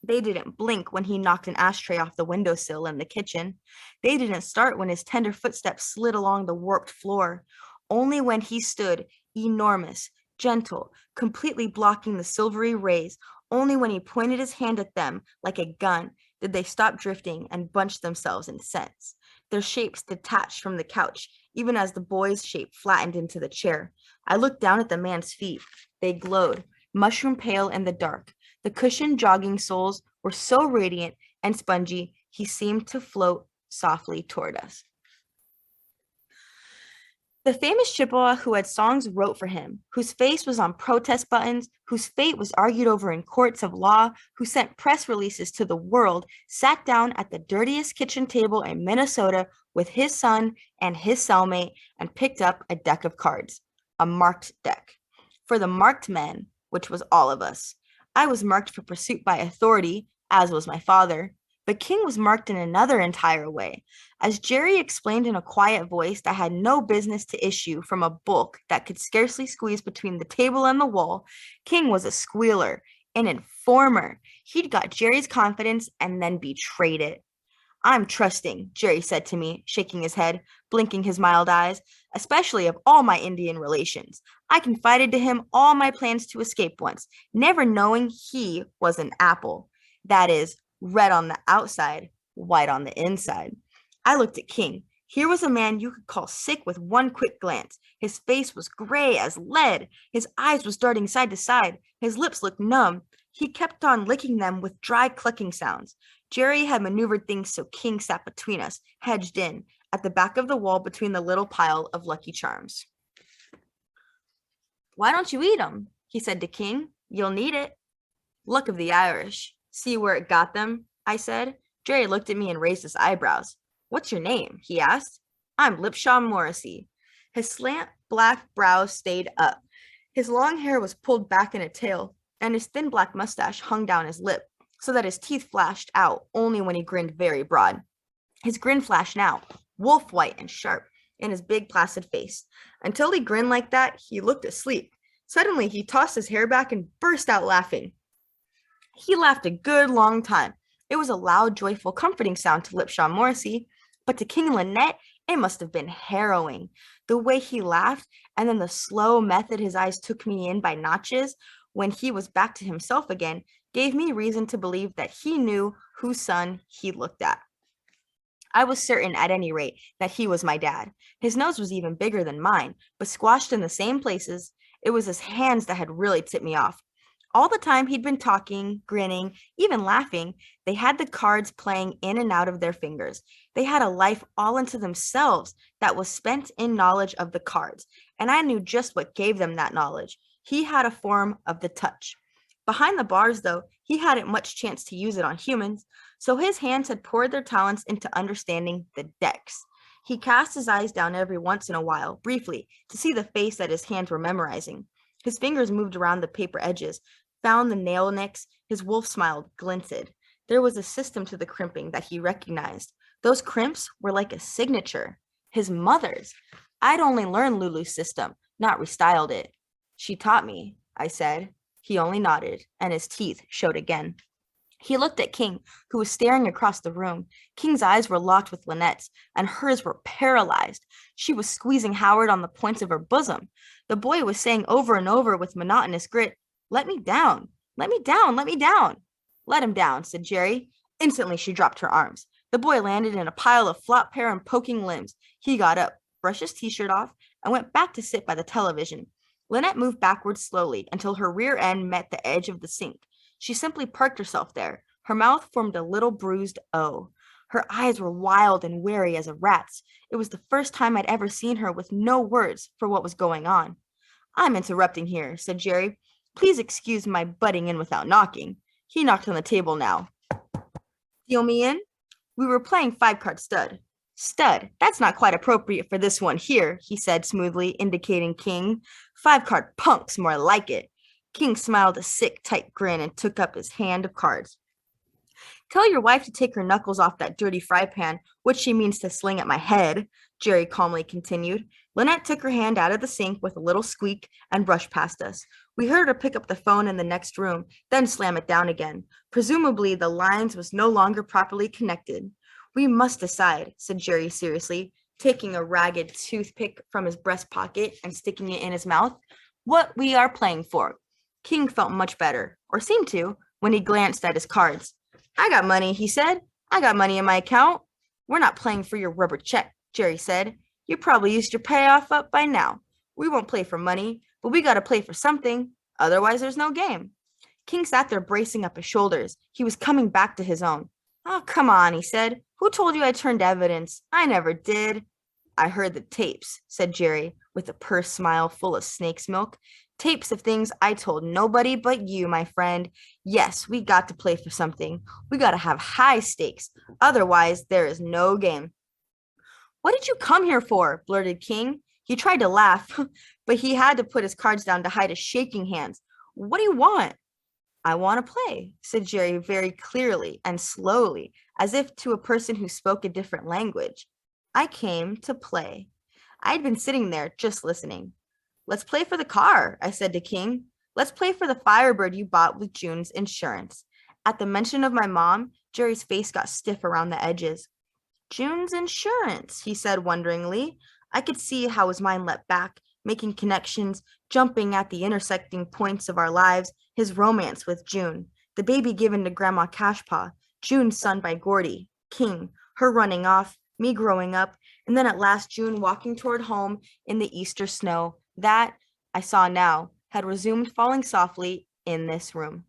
They didn't blink when he knocked an ashtray off the windowsill in the kitchen. They didn't start when his tender footsteps slid along the warped floor. Only when he stood, enormous, gentle, completely blocking the silvery rays, only when he pointed his hand at them like a gun, did they stop drifting and bunch themselves in sense. Their shapes detached from the couch, even as the boy's shape flattened into the chair. I looked down at the man's feet. They glowed, mushroom pale in the dark. The cushioned jogging soles were so radiant and spongy, he seemed to float softly toward us. The famous Chippewa who had songs wrote for him, whose face was on protest buttons, whose fate was argued over in courts of law, who sent press releases to the world, sat down at the dirtiest kitchen table in Minnesota with his son and his cellmate and picked up a deck of cards, a marked deck. For the marked men, which was all of us. I was marked for pursuit by authority, as was my father, but King was marked in another entire way. As Jerry explained in a quiet voice that had no business to issue from a bulk that could scarcely squeeze between the table and the wall, King was a squealer, an informer. He'd got Jerry's confidence and then betrayed it. I'm trusting, Jerry said to me, shaking his head, blinking his mild eyes, especially of all my Indian relations. I confided to him all my plans to escape once, never knowing he was an apple. That is, red on the outside, white on the inside. I looked at King. Here was a man you could call sick with one quick glance. His face was gray as lead. His eyes was darting side to side. His lips looked numb. He kept on licking them with dry clucking sounds. Jerry had maneuvered things so King sat between us, hedged in, at the back of the wall between the little pile of Lucky Charms. Why don't you eat 'em? He said to King. You'll need it. Luck of the Irish. See where it got them? I said. Jerry looked at me and raised his eyebrows. What's your name? He asked. I'm Lipshaw Morrissey. His slant black brows stayed up. His long hair was pulled back in a tail, and his thin black mustache hung down his lip, so that his teeth flashed out only when he grinned very broad. His grin flashed now, wolf-white and sharp, in his big placid face. Until he grinned like that, he looked asleep. Suddenly, he tossed his hair back and burst out laughing. He laughed a good long time. It was a loud, joyful, comforting sound to Lipshaw Morrissey, but to King and Lynette, it must have been harrowing. The way he laughed, and then the slow method his eyes took me in by notches, when he was back to himself again, gave me reason to believe that he knew whose son he looked at. I was certain, at any rate, that he was my dad. His nose was even bigger than mine, but squashed in the same places. It was his hands that had really tipped me off. All the time he'd been talking, grinning, even laughing, they had the cards playing in and out of their fingers. They had a life all unto themselves that was spent in knowledge of the cards, and I knew just what gave them that knowledge. He had a form of the touch. Behind the bars, though, he hadn't much chance to use it on humans, so his hands had poured their talents into understanding the decks. He cast his eyes down every once in a while, briefly, to see the face that his hands were memorizing. His fingers moved around the paper edges, found the nail nicks, his wolf smile glinted. There was a system to the crimping that he recognized. Those crimps were like a signature. His mother's. I'd only learned Lulu's system, not restyled it. She taught me, I said. He only nodded, and his teeth showed again. He looked at King, who was staring across the room. King's eyes were locked with Lynette's, and hers were paralyzed. She was squeezing Howard on the points of her bosom. The boy was saying over and over with monotonous grit, "Let me down, let me down, let me down." "Let him down," said Jerry. Instantly she dropped her arms. The boy landed in a pile of flop hair and poking limbs. He got up, brushed his t-shirt off, and went back to sit by the television. Lynette moved backwards slowly until her rear end met the edge of the sink. She simply parked herself there. Her mouth formed a little bruised O. Her eyes were wild and wary as a rat's. It was the first time I'd ever seen her with no words for what was going on. "I'm interrupting here," said Jerry. "Please excuse my butting in without knocking." He knocked on the table now. "Deal me in?" "We were playing five-card stud." "Stud, that's not quite appropriate for this one here," he said smoothly, indicating King. "Five-card punks, more like it." King smiled a sick, tight grin and took up his hand of cards. "Tell your wife to take her knuckles off that dirty fry pan, which she means to sling at my head," Jerry calmly continued. Lynette took her hand out of the sink with a little squeak and brushed past us. We heard her pick up the phone in the next room, then slam it down again. Presumably, the lines was no longer properly connected. "We must decide," said Jerry seriously, taking a ragged toothpick from his breast pocket and sticking it in his mouth, "what we are playing for." King felt much better, or seemed to, when he glanced at his cards. "I got money," he said. "I got money in my account." "We're not playing for your rubber check," Jerry said. "You probably used your payoff up by now. We won't play for money, but we got to play for something. Otherwise, there's no game." King sat there bracing up his shoulders. He was coming back to his own. "Oh, come on," he said. "Who told you I turned evidence? I never did." "I heard the tapes," said Jerry, with a purse smile full of snake's milk. "Tapes of things I told nobody but you, my friend. Yes, we got to play for something. We got to have high stakes. Otherwise, there is no game." "What did you come here for?" blurted King. He tried to laugh, but he had to put his cards down to hide his shaking hands. "What do you want?" "I want to play," said Jerry very clearly and slowly, as if to a person who spoke a different language. "I came to play." I'd been sitting there just listening. "Let's play for the car," I said to King. "Let's play for the Firebird you bought with June's insurance." At the mention of my mom, Jerry's face got stiff around the edges. "June's insurance," he said wonderingly. I could see how his mind leapt back, making connections, jumping at the intersecting points of our lives, his romance with June, the baby given to Grandma Cashpaw, June's son by Gordy, King, her running off, me growing up, and then at last June walking toward home in the Easter snow that, I saw now, had resumed falling softly in this room.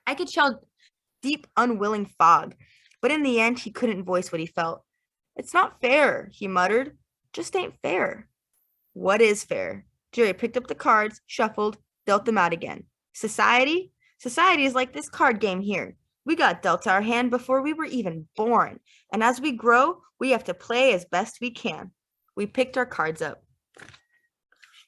I could shout deep, unwilling fog, but in the end he couldn't voice what he felt. "It's not fair," he muttered. "Just ain't fair." "What is fair?" Jerry picked up the cards, shuffled, dealt them out again. "Society? Society is like this card game here. We got dealt our hand before we were even born, and as we grow, we have to play as best we can." We picked our cards up.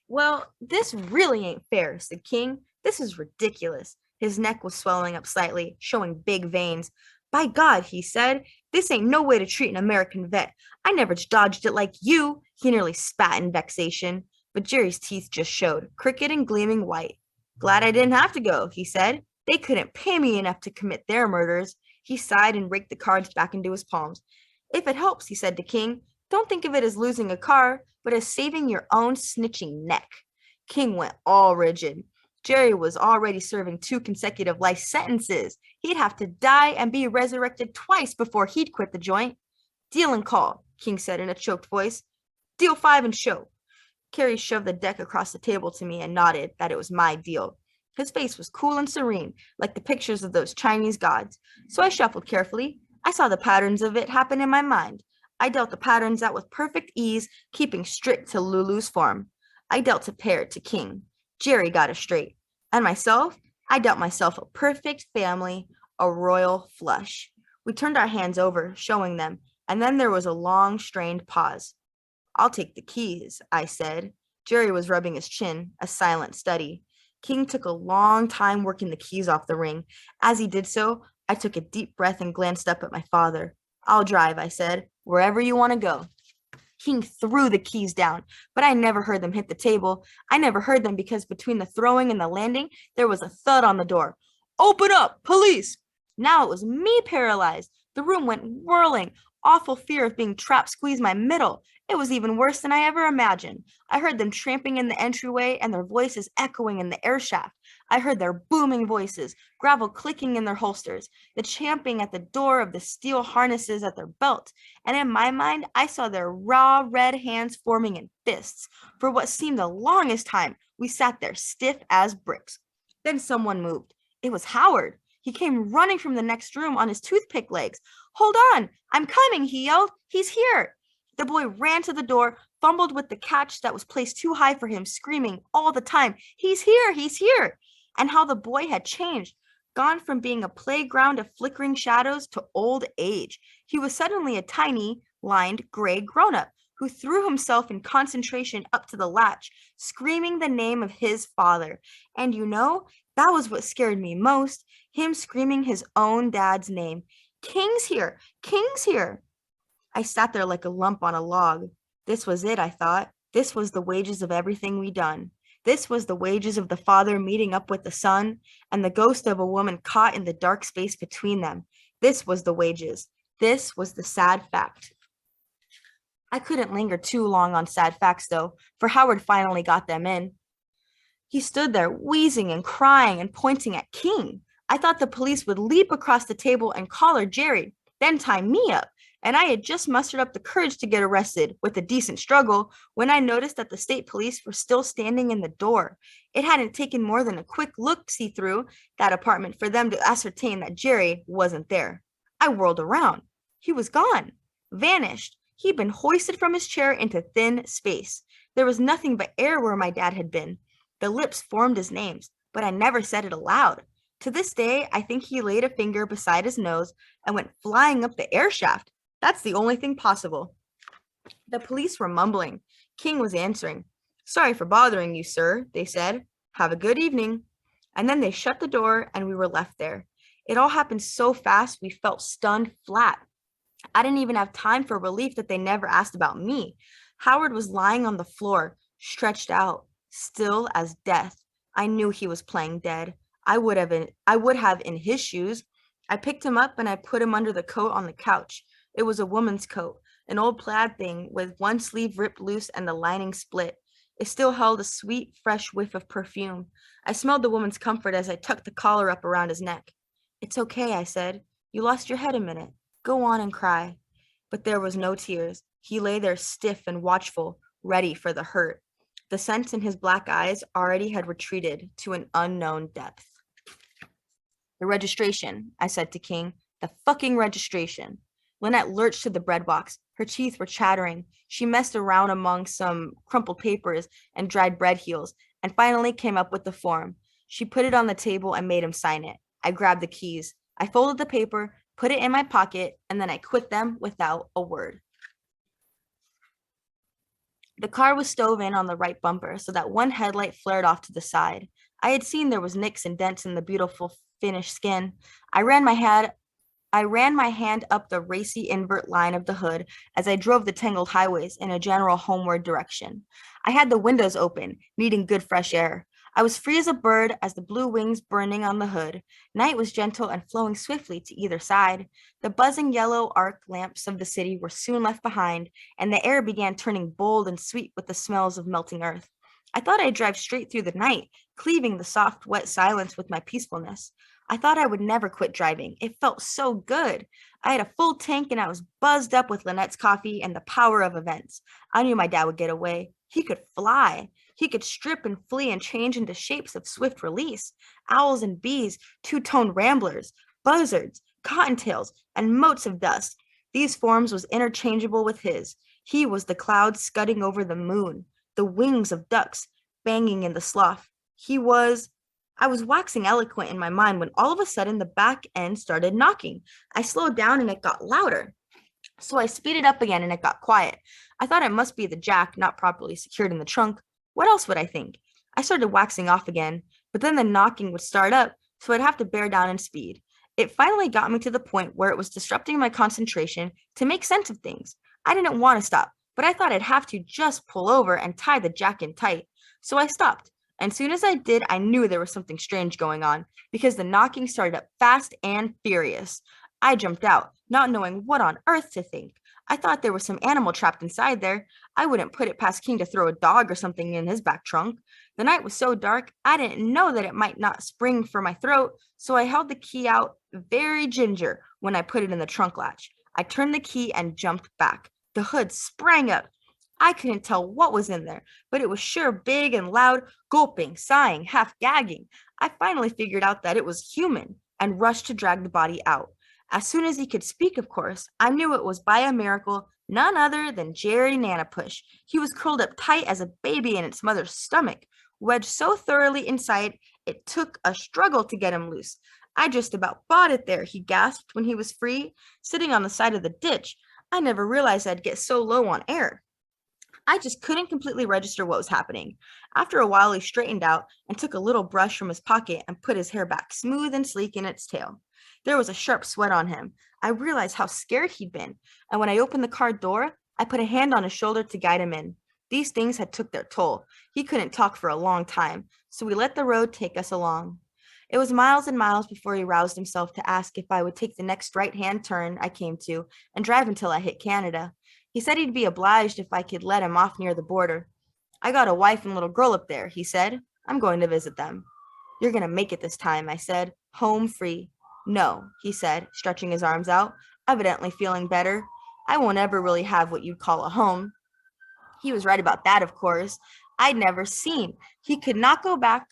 "Well, this really ain't fair," said King. "This is ridiculous." His neck was swelling up slightly, showing big veins. "By God," he said, "this ain't no way to treat an American vet. I never dodged it like you." He nearly spat in vexation, but Jerry's teeth just showed, crooked and gleaming white. "Glad I didn't have to go," he said. "They couldn't pay me enough to commit their murders." He sighed and raked the cards back into his palms. "If it helps," he said to King, "don't think of it as losing a car, but as saving your own snitching neck." King went all rigid. Jerry was already serving 2 consecutive life sentences. He'd have to die and be resurrected twice before he'd quit the joint. "Deal and call," King said in a choked voice. "Deal 5 and show." Carrie shoved the deck across the table to me and nodded that it was my deal. His face was cool and serene, like the pictures of those Chinese gods. So I shuffled carefully. I saw the patterns of it happen in my mind. I dealt the patterns out with perfect ease, keeping strict to Lulu's form. I dealt a pair to King. Jerry got it straight. And myself, I dealt myself a perfect family, a royal flush. We turned our hands over, showing them, and then there was a long, strained pause. "I'll take the keys," I said. Jerry was rubbing his chin, a silent study. King took a long time working the keys off the ring. As he did so, I took a deep breath and glanced up at my father. "I'll drive," I said, "wherever you want to go." King threw the keys down, but I never heard them hit the table. I never heard them because between the throwing and the landing, there was a thud on the door. "Open up! Police!" Now it was me paralyzed. The room went whirling. awful fear of being trapped squeezed my middle. It was even worse than I ever imagined. I heard them tramping in the entryway and their voices echoing in the air shaft. I heard their booming voices, gravel clicking in their holsters, the champing at the door of the steel harnesses at their belt. And in my mind, I saw their raw red hands forming in fists. For what seemed the longest time, we sat there stiff as bricks. Then someone moved. It was Howard. He came running from the next room on his toothpick legs. Hold on, I'm coming, he yelled. He's here. The boy ran to the door, fumbled with the catch that was placed too high for him, screaming all the time, he's here, he's here. And how the boy had changed, gone from being a playground of flickering shadows to old age. He was suddenly a tiny, lined, gray grown-up who threw himself in concentration up to the latch, screaming the name of his father. And that was what scared me most, him screaming his own dad's name. King's here! King's here! I sat there like a lump on a log. This was it, I thought. This was the wages of everything we'd done. This was the wages of the father meeting up with the son and the ghost of a woman caught in the dark space between them. This was the wages. This was the sad fact. I couldn't linger too long on sad facts, though, for Howard finally got them in. He stood there, wheezing and crying and pointing at King. I thought the police would leap across the table and collar Jerry, then tie me up. And I had just mustered up the courage to get arrested with a decent struggle when I noticed that the state police were still standing in the door. It hadn't taken more than a quick look-see through that apartment for them to ascertain that Jerry wasn't there. I whirled around. He was gone, vanished. He'd been hoisted from his chair into thin space. There was nothing but air where my dad had been. The lips formed his names, but I never said it aloud. To this day, I think he laid a finger beside his nose and went flying up the air shaft. That's the only thing possible. The police were mumbling. King was answering. Sorry for bothering you, sir, they said. Have a good evening. And then they shut the door and we were left there. It all happened so fast we felt stunned flat. I didn't even have time for relief that they never asked about me. Howard was lying on the floor, stretched out, still as death. I knew he was playing dead. I would have in his shoes. I picked him up and I put him under the coat on the couch. It was a woman's coat, an old plaid thing with one sleeve ripped loose and the lining split. It still held a sweet, fresh whiff of perfume. I smelled the woman's comfort as I tucked the collar up around his neck. It's okay, I said. You lost your head a minute. Go on and cry. But there was no tears. He lay there stiff and watchful, ready for the hurt. The sense in his black eyes already had retreated to an unknown depth. The registration, I said to King. The fucking registration. Lynette lurched to the bread box. Her teeth were chattering. She messed around among some crumpled papers and dried bread heels, and finally came up with the form. She put it on the table and made him sign it. I grabbed the keys. I folded the paper, put it in my pocket, and then I quit them without a word. The car was stove in on the right bumper so that one headlight flared off to the side. I had seen there was nicks and dents in the beautiful finished skin. I ran my hand up the racy invert line of the hood as I drove the tangled highways in a general homeward direction. I had the windows open, needing good fresh air. I was free as a bird as the blue wings burning on the hood. Night was gentle and flowing swiftly to either side. The buzzing yellow arc lamps of the city were soon left behind, and the air began turning bold and sweet with the smells of melting earth. I thought I'd drive straight through the night, cleaving the soft, wet silence with my peacefulness. I thought I would never quit driving. It felt so good. I had a full tank and I was buzzed up with Lynette's coffee and the power of events. I knew my dad would get away. He could fly. He could strip and flee and change into shapes of swift release. Owls and bees, two-toned ramblers, buzzards, cottontails, and motes of dust. These forms was interchangeable with his. He was the clouds scudding over the moon, the wings of ducks banging in the slough. I was waxing eloquent in my mind when all of a sudden the back end started knocking. I slowed down and it got louder. So I speeded up again and it got quiet. I thought it must be the jack not properly secured in the trunk. What else would I think? I started waxing off again, but then the knocking would start up, so I'd have to bear down in speed. It finally got me to the point where it was disrupting my concentration to make sense of things. I didn't want to stop, but I thought I'd have to just pull over and tie the jack in tight. So I stopped. And soon as I did, I knew there was something strange going on because the knocking started up fast and furious. I jumped out, not knowing what on earth to think. I thought there was some animal trapped inside there. I wouldn't put it past King to throw a dog or something in his back trunk. The night was so dark, I didn't know that it might not spring for my throat, so I held the key out very ginger when I put it in the trunk latch. I turned the key and jumped back. The hood sprang up. I couldn't tell what was in there, but it was sure big and loud, gulping, sighing, half gagging. I finally figured out that it was human and rushed to drag the body out. As soon as he could speak, of course, I knew it was by a miracle, none other than Jerry Nanapush. He was curled up tight as a baby in its mother's stomach, wedged so thoroughly inside it took a struggle to get him loose. I just about bought it there, he gasped when he was free, sitting on the side of the ditch. I never realized I'd get so low on air. I just couldn't completely register what was happening. After a while, he straightened out and took a little brush from his pocket and put his hair back smooth and sleek in its tail. There was a sharp sweat on him. I realized how scared he'd been, and when I opened the car door, I put a hand on his shoulder to guide him in. These things had took their toll. He couldn't talk for a long time, so we let the road take us along. It was miles and miles before he roused himself to ask if I would take the next right-hand turn I came to and drive until I hit Canada. He said he'd be obliged if I could let him off near the border. I got a wife and little girl up there, he said. I'm going to visit them. You're going to make it this time, I said. Home free. No, he said, stretching his arms out, evidently feeling better. I won't ever really have what you'd call a home. He was right about that, of course. I'd never seen. He could not go back.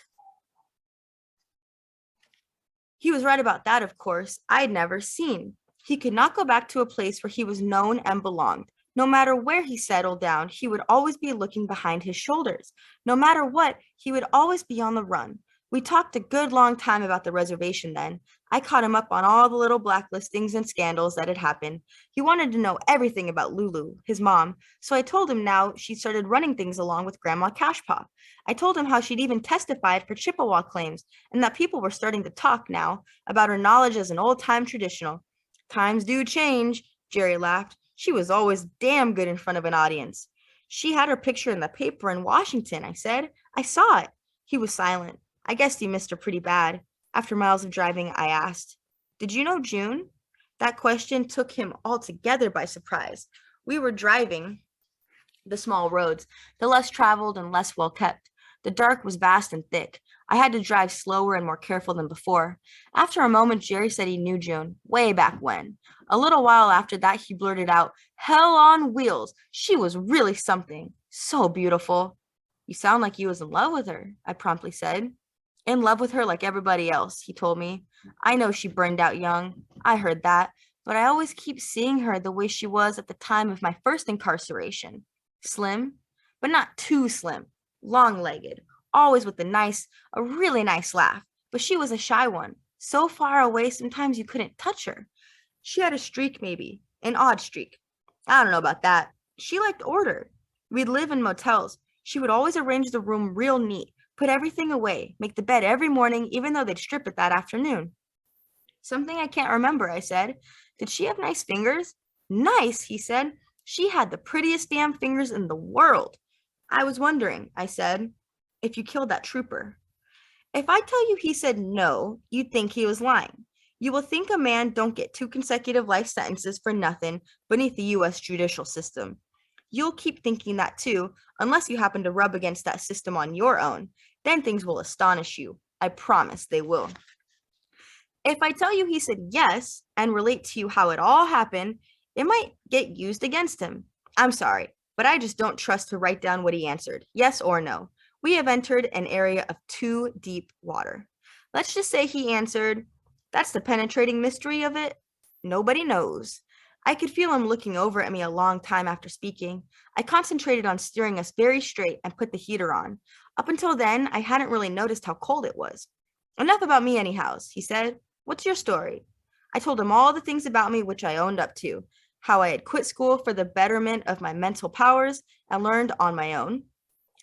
He was right about that, of course. I'd never seen. He could not go back to a place where he was known and belonged. No matter where he settled down, he would always be looking behind his shoulders. No matter what, he would always be on the run. We talked a good long time about the reservation then. I caught him up on all the little blacklistings and scandals that had happened. He wanted to know everything about Lulu, his mom, so I told him now she started running things along with Grandma Cashpaw. I told him how she'd even testified for Chippewa claims and that people were starting to talk now about her knowledge as an old-time traditional. Times do change, Jerry laughed. She was always damn good in front of an audience. She had her picture in the paper in Washington, I said. I saw it. He was silent. I guess he missed her pretty bad. After miles of driving, I asked, Did you know June? That question took him altogether by surprise. We were driving the small roads, the less traveled and less well kept. The dark was vast and thick. I had to drive slower and more careful than before. After a moment, Jerry said he knew June, way back when. A little while after that, he blurted out, Hell on wheels. She was really something. So beautiful. You sound like you was in love with her, I promptly said. In love with her like everybody else, he told me. I know she burned out young. I heard that. But I always keep seeing her the way she was at the time of my first incarceration. Slim, but not too slim. Long-legged. Always with a really nice laugh. But she was a shy one. So far away, sometimes you couldn't touch her. She had a streak maybe. An odd streak. I don't know about that. She liked order. We'd live in motels. She would always arrange the room real neat. Put everything away, make the bed every morning, even though they'd strip it that afternoon. Something I can't remember, I said. Did she have nice fingers? Nice, he said. She had the prettiest damn fingers in the world. I was wondering, I said, if you killed that trooper. If I tell you he said no, you'd think he was lying. You will think a man don't get 2 consecutive life sentences for nothing beneath the U.S. judicial system. You'll keep thinking that too, unless you happen to rub against that system on your own. Then things will astonish you. I promise they will. If I tell you he said yes and relate to you how it all happened, it might get used against him. I'm sorry, but I just don't trust to write down what he answered, yes or no. We have entered an area of too deep water. Let's just say he answered, that's the penetrating mystery of it. Nobody knows. I could feel him looking over at me a long time after speaking. I concentrated on steering us very straight and put the heater on. Up until then, I hadn't really noticed how cold it was. Enough about me anyhows, he said. What's your story? I told him all the things about me which I owned up to, how I had quit school for the betterment of my mental powers and learned on my own,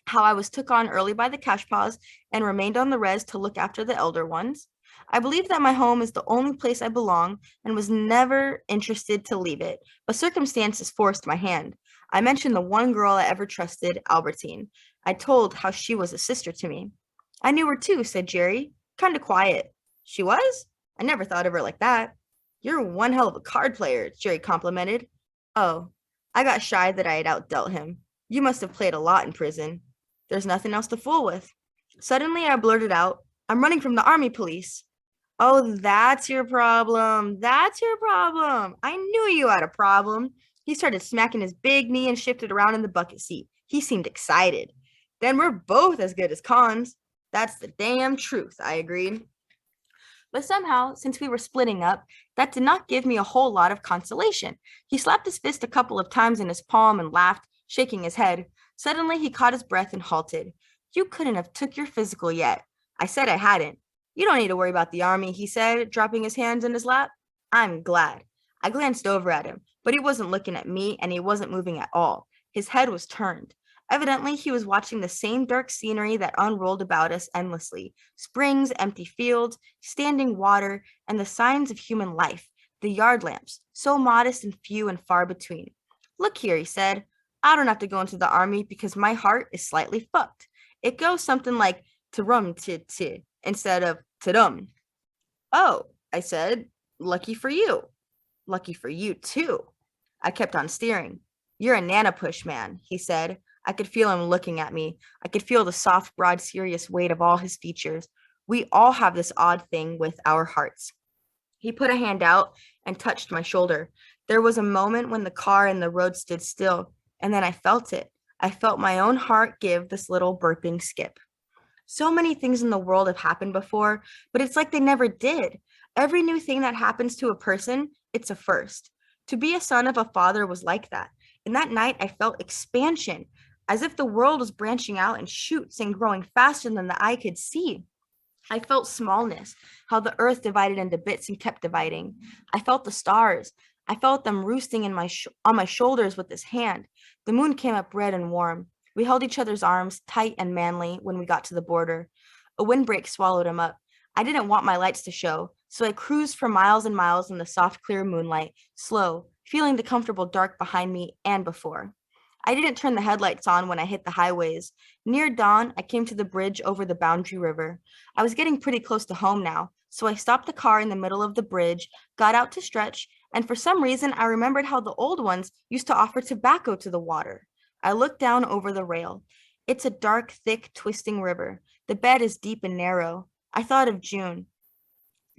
how I was took on early by the Cashpaws and remained on the res to look after the elder ones. I believe that my home is the only place I belong and was never interested to leave it, but circumstances forced my hand. I mentioned the one girl I ever trusted, Albertine. I told how she was a sister to me. I knew her too, said Jerry. Kind of quiet. She was? I never thought of her like that. You're one hell of a card player, Jerry complimented. Oh, I got shy that I had outdealt him. You must have played a lot in prison. There's nothing else to fool with. Suddenly, I blurted out, I'm running from the army police. Oh, that's your problem. That's your problem. I knew you had a problem. He started smacking his big knee and shifted around in the bucket seat. He seemed excited. Then we're both as good as cons. That's the damn truth, I agreed. But somehow, since we were splitting up, that did not give me a whole lot of consolation. He slapped his fist a couple of times in his palm and laughed, shaking his head. Suddenly, he caught his breath and halted. You couldn't have took your physical yet. I said I hadn't. You don't need to worry about the army, he said, dropping his hands in his lap. I'm glad. I glanced over at him, but he wasn't looking at me and he wasn't moving at all. His head was turned. Evidently, he was watching the same dark scenery that unrolled about us endlessly: springs, empty fields, standing water, and the signs of human life, the yard lamps, so modest and few and far between. Look here, he said. I don't have to go into the army because my heart is slightly fucked. It goes something like to-rum ti instead of to-dum. Oh, I said, lucky for you. Lucky for you, too. I kept on steering. You're a nana push man, he said. I could feel him looking at me. I could feel the soft, broad, serious weight of all his features. We all have this odd thing with our hearts. He put a hand out and touched my shoulder. There was a moment when the car and the road stood still, and then I felt it. I felt my own heart give this little burping skip. So many things in the world have happened before, but it's like they never did. Every new thing that happens to a person, it's a first. To be a son of a father was like that. And that night, I felt expansion, as if the world was branching out in shoots and growing faster than the eye could see. I felt smallness, how the earth divided into bits and kept dividing. I felt the stars. I felt them roosting on my shoulders with his hand. The moon came up red and warm. We held each other's arms, tight and manly, when we got to the border. A windbreak swallowed him up. I didn't want my lights to show, so I cruised for miles and miles in the soft, clear moonlight, slow, feeling the comfortable dark behind me and before. I didn't turn the headlights on when I hit the highways. Near dawn, I came to the bridge over the Boundary River. I was getting pretty close to home now, so I stopped the car in the middle of the bridge, got out to stretch, and for some reason, I remembered how the old ones used to offer tobacco to the water. I looked down over the rail. It's a dark, thick, twisting river. The bed is deep and narrow. I thought of June.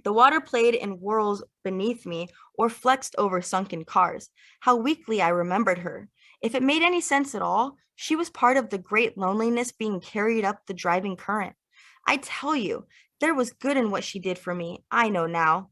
The water played in whirls beneath me or flexed over sunken cars. How weakly I remembered her. If it made any sense at all, she was part of the great loneliness being carried up the driving current. I tell you, there was good in what she did for me. I know now.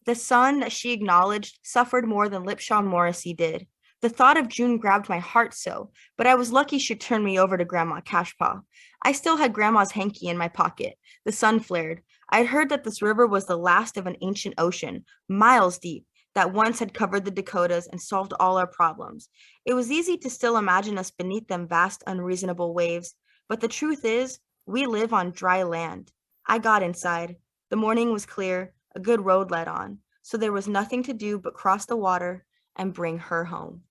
The son that she acknowledged suffered more than Lipshaw Morrissey did. The thought of June grabbed my heart so, but I was lucky she turned me over to Grandma Cashpaw. I still had Grandma's hanky in my pocket. The sun flared. I had heard that this river was the last of an ancient ocean, miles deep, that once had covered the Dakotas and solved all our problems. It was easy to still imagine us beneath them vast, unreasonable waves, but the truth is, we live on dry land. I got inside. The morning was clear, a good road led on, so there was nothing to do but cross the water and bring her home.